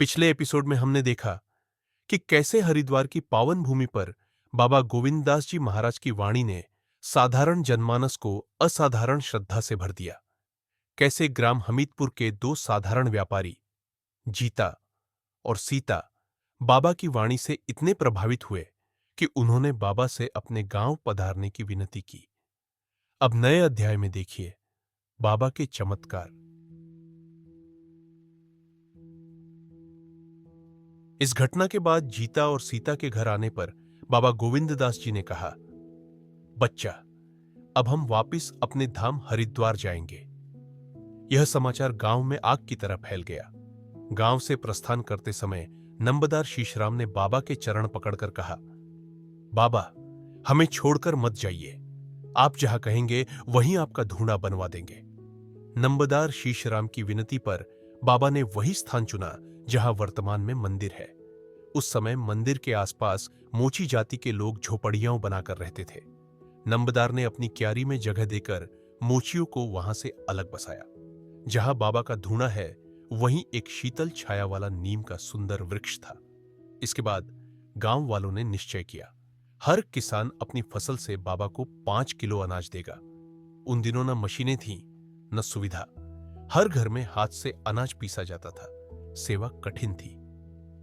पिछले एपिसोड में हमने देखा कि कैसे हरिद्वार की पावन भूमि पर बाबा गोविंददास जी महाराज की वाणी ने साधारण जनमानस को असाधारण श्रद्धा से भर दिया। कैसे ग्राम हमीदपुर के दो साधारण व्यापारी जीता और सीता बाबा की वाणी से इतने प्रभावित हुए कि उन्होंने बाबा से अपने गांव पधारने की विनती की। अब नए अध्याय में देखिए बाबा के चमत्कार। इस घटना के बाद जीता और सीता के घर आने पर बाबा गोविंददास जी ने कहा, बच्चा, अब हम वापस अपने धाम हरिद्वार जाएंगे। यह समाचार गांव में आग की तरह फैल गया। गांव से प्रस्थान करते समय नंबदार शीशराम ने बाबा के चरण पकड़कर कहा, बाबा, हमें छोड़कर मत जाइए। आप जहां कहेंगे वहीं आपका धूना बनवा देंगे। नंबदार शीशराम की विनती पर बाबा ने वही स्थान चुना जहां वर्तमान में मंदिर है। उस समय मंदिर के आसपास मोची जाति के लोग झोपड़ियां बनाकर रहते थे। नंबदार ने अपनी क्यारी में जगह देकर मोचियों को वहां से अलग बसाया। जहां बाबा का धूना है वहीं एक शीतल छाया वाला नीम का सुंदर वृक्ष था। इसके बाद गांव वालों ने निश्चय किया, हर किसान अपनी फसल से बाबा को 5 किलो अनाज देगा। उन दिनों न मशीनें थीं न सुविधा। हर घर में हाथ से अनाज पीसा जाता था। सेवा कठिन थी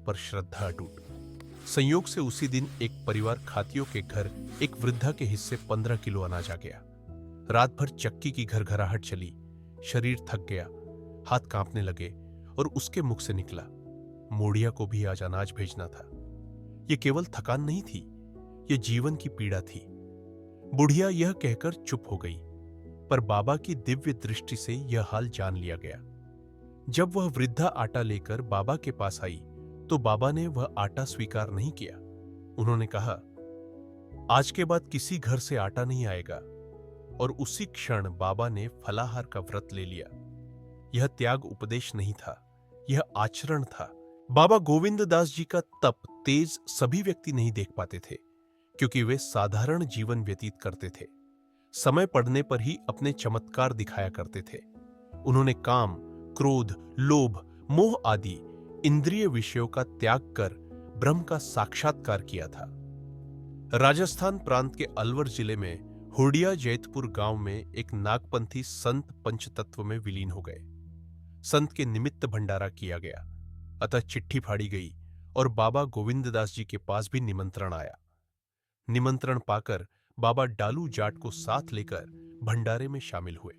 पर श्रद्धा अटूट। संयोग से उसी दिन एक परिवार खातियों के घर एक वृद्धा के हिस्से 15 किलो अनाज आ गया। रात भर चक्की की घरघराहट चली। शरीर थक गया, हाथ कांपने लगे और उसके मुख से निकला, मोड़िया को भी आज अनाज भेजना था। यह केवल थकान नहीं थी, यह जीवन की पीड़ा थी। बुढ़िया यह कहकर चुप हो गई, पर बाबा की दिव्य दृष्टि से यह हाल जान लिया गया। जब वह वृद्धा आटा लेकर बाबा के पास आई तो बाबा ने वह आटा स्वीकार नहीं किया। उन्होंने कहा, आज के बाद किसी घर से आटा नहीं आएगा। और उसी क्षण बाबा ने फलाहार का व्रत ले लिया। यह त्याग उपदेश नहीं था, यह आचरण था। बाबा गोविंददास जी का तप तेज सभी व्यक्ति नहीं देख पाते थे, क्योंकि वे साधारण जीवन व्यतीत करते थे। समय पड़ने पर ही अपने चमत्कार दिखाया करते थे। उन्होंने काम, क्रोध, लोभ, मोह आदि इंद्रिय विषयों का त्याग कर ब्रह्म का साक्षात्कार किया था। राजस्थान प्रांत के अलवर जिले में हुडिया जैतपुर गांव में एक नागपंथी संत पंचतत्व में विलीन हो गए। संत के निमित्त भंडारा किया गया, अतः चिट्ठी फाड़ी गई और बाबा गोविंददास जी के पास भी निमंत्रण आया। निमंत्रण पाकर बाबा डालू जाट को साथ लेकर भंडारे में शामिल हुए।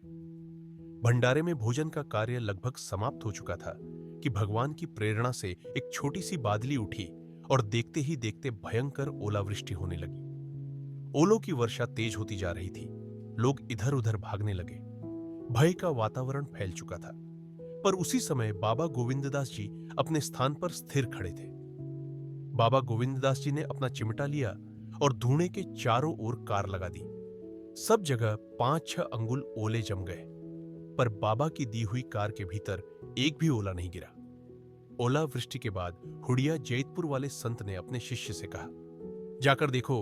भंडारे में भोजन का कार्य लगभग समाप्त हो चुका था कि भगवान की प्रेरणा से एक छोटी सी बादली उठी और देखते ही देखते भयंकर ओलावृष्टि होने लगी। ओलों की वर्षा तेज होती जा रही थी। लोग इधर उधर भागने लगे। भय का वातावरण फैल चुका था। पर उसी समय बाबा गोविंददास जी अपने स्थान पर स्थिर खड़े थे। बाबा गोविंददास जी ने अपना चिमटा लिया और धूणे के चारों ओर कार लगा दी। सब जगह 5-6 अंगुल ओले जम गए, पर बाबा की दी हुई कार के भीतर एक भी ओला नहीं गिरा। ओला वृष्टि के बाद हुडिया जैतपुर वाले संत ने अपने शिष्य से कहा, जाकर देखो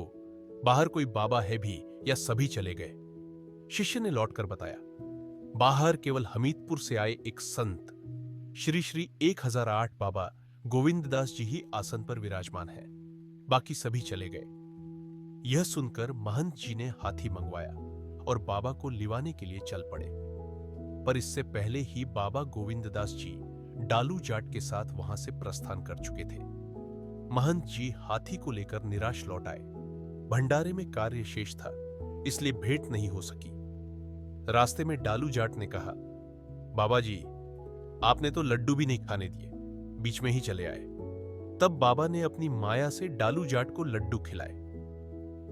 बाहर कोई बाबा है भी या सभी चले गए। शिष्य ने लौटकर बताया, बाहर केवल हमीदपुर से आए एक संत श्री श्री 1008 बाबा गोविंददास जी ही आसन पर विराजमान है, बाकी सभी चले गए। यह सुनकर महंत जी ने हाथी मंगवाया और बाबा को लिवाने के लिए चल पड़े। पर इससे पहले ही बाबा गोविंददास जी डालू जाट के साथ वहां से प्रस्थान कर चुके थे। महंत जी हाथी को लेकर निराश लौट आए। भंडारे में कार्य शेष था, इसलिए भेंट नहीं हो सकी। रास्ते में डालू जाट ने कहा, बाबा जी, आपने तो लड्डू भी नहीं खाने दिए, बीच में ही चले आए। तब बाबा ने अपनी माया से डालू जाट को लड्डू खिलाए।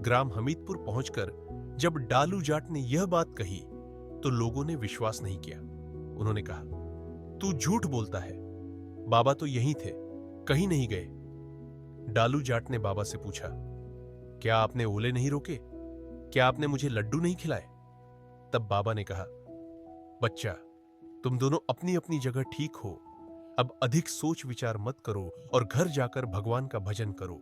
ग्राम हमीदपुर पहुंचकर जब डालू जाट ने यह बात कही तो लोगों ने विश्वास नहीं किया। उन्होंने कहा, तू झूठ बोलता है, बाबा तो यहीं थे, कहीं नहीं गए। डालू जाट ने बाबा से पूछा, क्या आपने ओले नहीं रोके? क्या आपने मुझे लड्डू नहीं खिलाए? तब बाबा ने कहा, बच्चा, तुम दोनों अपनी अपनी जगह ठीक हो। अब अधिक सोच विचार मत करो और घर जाकर भगवान का भजन करो।